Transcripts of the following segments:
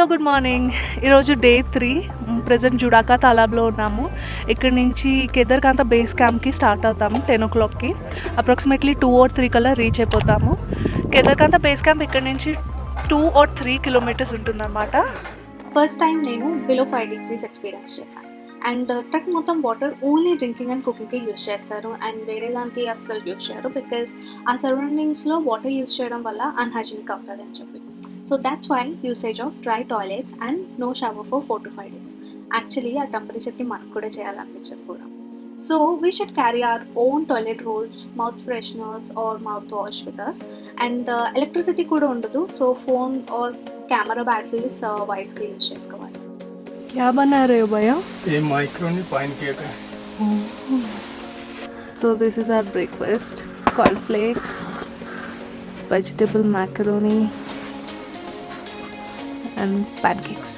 Hello good morning. ఈరోజు day 3. Present జుడాకా తాలాబ్లో ఉన్నాము. ఇక్కడ నుంచి కేదార్కాంత బేస్ క్యాంప్కి స్టార్ట్ అవుతాము 10 o'clockకి. అప్రాక్సిమేట్లీ 2 or 3 కల్లా రీచ్ అయిపోతాము. కేదార్కాంత బేస్ క్యాంప్ ఇక్కడ నుంచి 2 or 3 kilometers ఉంటుందన్నమాట. ఫస్ట్ టైం నేను బిలో 5 degrees ఎక్స్పీరియన్స్ చేశాను. అండ్ ట్రక్ మొత్తం వాటర్ ఓన్లీ డ్రింకింగ్ అండ్ కుకింగ్కి యూజ్ చేస్తారు అండ్ వేరే దానికి అస్సలు యూజ్ చేయరు బికాజ్ ఆ సరౌండింగ్స్లో వాటర్ యూజ్ చేయడం వల్ల అన్హైజీనిక్ అవుతుంది అని చెప్పి. So that's why usage of dry toilets and no shower for 4 to 5 days. Actually ఆ టెంపరేచర్కి మనకు కూడా చేయాలనిపించదు కూడా. So we should carry our own toilet rolls, mouth fresheners or mouth wash with us. And electricity కూడా ఉండదు, so phone or camera batteries వాయిస్కి use చేసుకోవాలి. क्या बना रहे हो भैया? ये माइक्रोनी पाइन केक है. So this is our breakfast: cornflakes, vegetable macaroni and pancakes.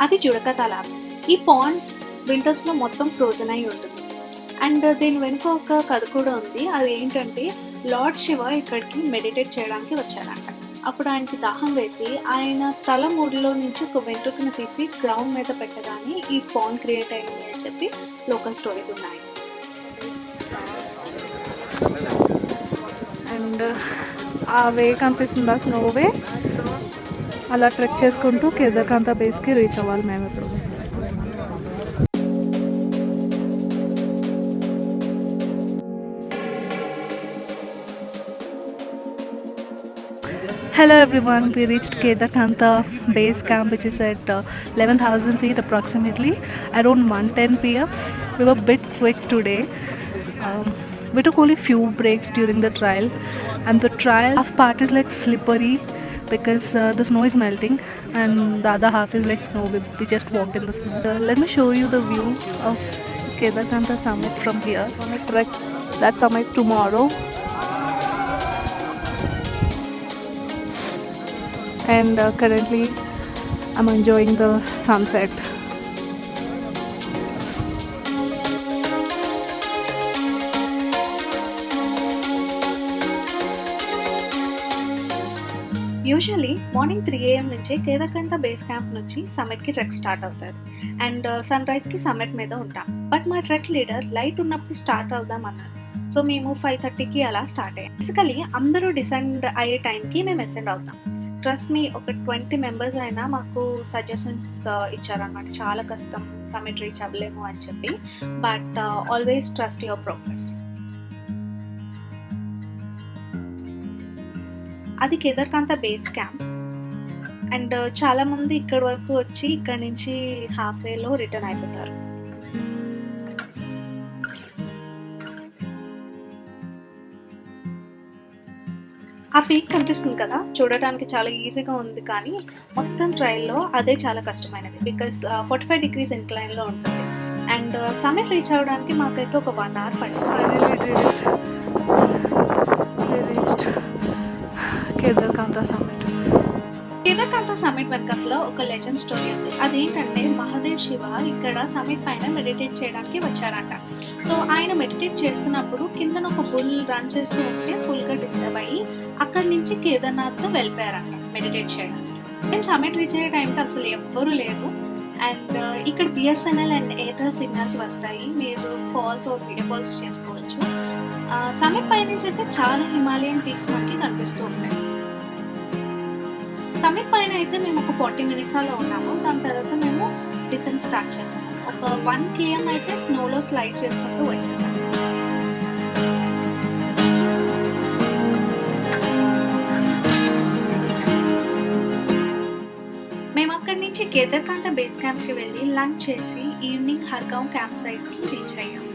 అది జుడకా తాలాబ్. ఈ పాండ్ వింటర్స్లో మొత్తం ఫ్రోజన్ అయి ఉంటుంది. అండ్ దీని వెనుక ఒక కథ కూడా ఉంది. అది ఏంటంటే లార్డ్ శివ ఇక్కడికి మెడిటేట్ చేయడానికి వచ్చారంట. అప్పుడు ఆయనకి దాహం వేసి ఆయన తల మూడిలో నుంచి ఒక వెంట్రుకను తీసి గ్రౌండ్ మీద పెట్టగానే ఈ పాండ్ క్రియేట్ అయింది అని చెప్పి లోకల్ స్టోరీస్ ఉన్నాయి. అండ్ ఆ వే కనిపిస్తుందా, స్నో వే, అలా ట్రెక్ చేసుకుంటూ కేదార్కాంత బేస్కి రీచ్ అవ్వాలి మేము ఇప్పుడు. Hello everyone, we reached Kedarkantha base camp, which is at 11,000 feet approximately around 1:10 p.m. We were a bit quick today. We took only few breaks during the trial, and the trial half part is like slippery because the snow is melting and the other half is like snow. We just walked in the snow. Let me show you the view of Kedarkantha summit from here. I'm going to trek that summit tomorrow. And currently I'm enjoying the sunset. Usually morning 3 AM నుంచి కేదార్కాంత base camp నుంచి సమ్మిట్కి trek start అవుతారు and sun రైజ్కి summit మీద ఉంటాం. But మా trek leader light ఉన్నప్పుడు start అవుదాం అన్నారు. So మేము 5:30కి అలా స్టార్ట్ అయ్యాం. బేసికలీ అందరూ డిసెండ్ అయ్యే టైంకి మేము అసెండ్ అవుతాం. ట్రస్ట్ మీ, ఒక 20 members అయినా మాకు సజెషన్స్ ఇచ్చారనమాట. చాలా కష్టం, సమ్మిట్ రీచ్ అవ్వలేము అని చెప్పి. But always trust your progress. అది కేదార్కాంత బేస్ క్యాంప్ అండ్ చాలామంది ఇక్కడి వరకు వచ్చి ఇక్కడ నుంచి హాఫ్ వేలో రిటర్న్ అయిపోతారు. ఆ పీక్ కనిపిస్తుంది కదా, చూడటానికి చాలా ఈజీగా ఉంది, కానీ మొత్తం ట్రైల్లో అదే చాలా కష్టమైనది బికాస్ 45 degrees ఇంక్లైన్లో ఉంటుంది. అండ్ సమ్మిట్ రీచ్ అవ్వడానికి మాకైతే ఒక 1 hour పట్టింది. కేదార్కాంత సమ్మిట్ వెనకలో ఒక లెజెండ్ స్టోరీ ఉంది. అదేంటంటే మహాదేవ్ శివ ఇక్కడ సమ్మిట్ పైన మెడిటేట్ చేయడానికి వచ్చారంట. సో ఆయన మెడిటేట్ చేస్తున్నప్పుడు కిందన ఒక బుల్ రన్ చేస్తూ ఉంటే ఫుల్గా డిస్టర్బ్ అయ్యి అక్కడి నుంచి కేదార్నాథ్ వెళ్ళిపోయారంట మెడిటేట్ చేయడానికి. మేము సమ్మిట్ రీచ్ అయ్యే టైంకి అసలు ఎవ్వరూ లేరు. అండ్ ఇక్కడ BSNL అండ్ ఎయిర్టెల్ సిగ్నల్స్ వస్తాయి, మీరు కాల్స్ ఆర్ వీడియో కాల్స్ చేసుకోవచ్చు. సమ్మిట్ పై నుంచి అయితే చాలా హిమాలయన్ పీక్స్ మనకి కనిపిస్తూ ఉంటాయి. సమ్మిట్ పైన అయితే మేము ఒక 40 minutes అలా ఉన్నాము. దాని తర్వాత మేము డిసెంట్ స్టార్ట్ చేసాము. ఒక 1 km అయితే స్నోలో స్లైడ్ చేసుకుంటూ వచ్చేసాము. మేము అక్కడి నుంచి కేదార్కాంత బేస్ క్యాంప్కి వెళ్ళి లంచ్ చేసి ఈవినింగ్ హర్గావ్ క్యాంప్ సైట్కి రీచ్ అయ్యాము.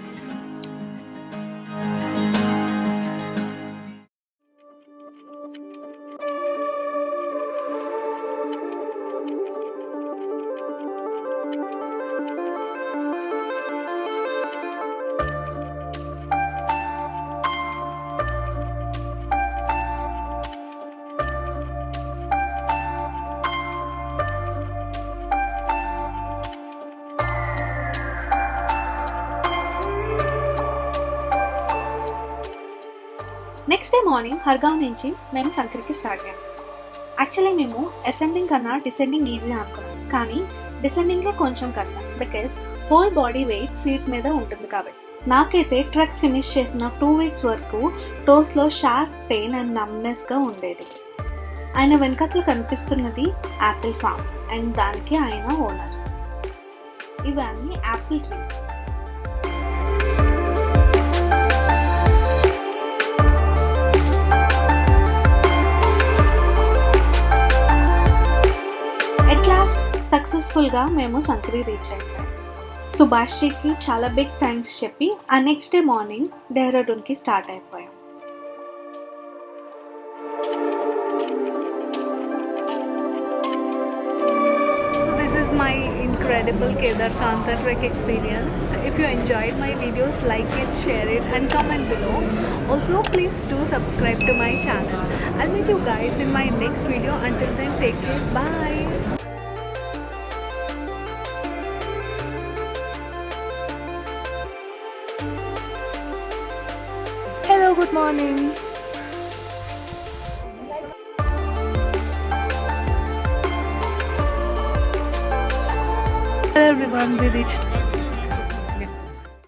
నెక్స్ట్ డే మార్నింగ్ హర్గావ్ నుంచి మేము సంక్రికి స్టార్ట్ అయ్యాము. యాక్చువల్లీ మేము అసెండింగ్ కన్నా డిసెండింగ్ ఈజీ అనుకున్నాం, కానీ డిసెండింగే కొంచెం కష్టం because whole body weight feet మీద ఉంటుంది కాబట్టి. నాకైతే ట్రెక్ ఫినిష్ చేసిన 2 వీక్స్ వరకు టోస్లో షార్ప్ పెయిన్ అండ్ నమ్నెస్గా ఉండేది. ఆయన వెనకట్లు కనిపిస్తున్నది యాపిల్ ఫామ్ అండ్ దానికి ఆయన ఓనర్. ఇవన్నీ యాపిల్ ట్రీస్. ఎట్ లాస్ట్ సక్సెస్ఫుల్గా మేము సంక్రీ రీచ్ అయిపోయాం. సుభాష్జీకి చాలా బిగ్ థ్యాంక్స్ చెప్పి ఆ నెక్స్ట్ డే మార్నింగ్ డెహ్రాడూన్కి స్టార్ట్ అయిపోయాం. This is my incredible Kedarkantha trek experience. If you enjoyed my videos, like it, share it and comment below. Also please do subscribe to my channel. I'll meet you guys in my next video. Until then, take care. Bye. Hello, good morning. Hello everyone, we reached